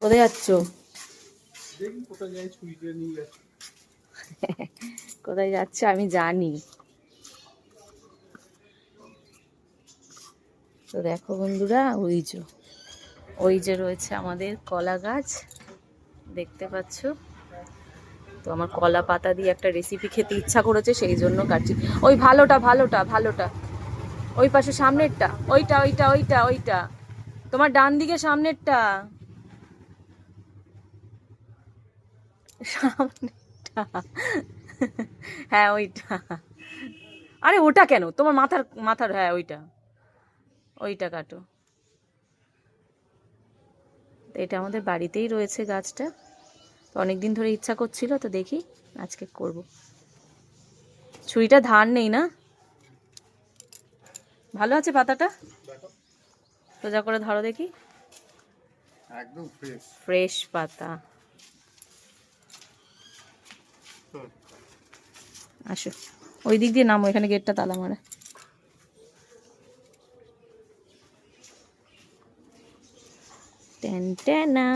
কোথায় যাচ্ছ? কোথায় যাচ্ছে আমি জানি। তো দেখো বন্ধুরা, ওই যে রয়েছে আমাদের কলা গাছ, দেখতে পাচ্ছ? তো আমার কলা পাতা দিয়ে একটা রেসিপি খেতে ইচ্ছা করেছে, সেই জন্য কাটছি। ওই ভালোটা ভালোটা ভালোটা, ওই পাশে সামনেরটা, ওইটা ওইটা ওইটা ওইটা, তোমার ডান দিকে সামনেরটা, সামনেরটা। হ্যাঁ ওইটা। আরে ওটা কেন, তোমার মাথার মাথার, হ্যাঁ ওইটা, ওইটা কাটো। তো এটা আমাদের বাড়িতেই রয়েছে গাছটা, তো অনেকদিন ধরে ইচ্ছা করছিল, তো দেখি আজকে করব। ছুরিটা ধার নেই না? ভালো আছে পাতাটা? সোজা করে ধরো দেখি। একদম ফ্রেশ ফ্রেশ পাতা। আসো, ওই দিক দিয়ে নামো, এখানে গেটটা তালা মারা। টেন টেনা।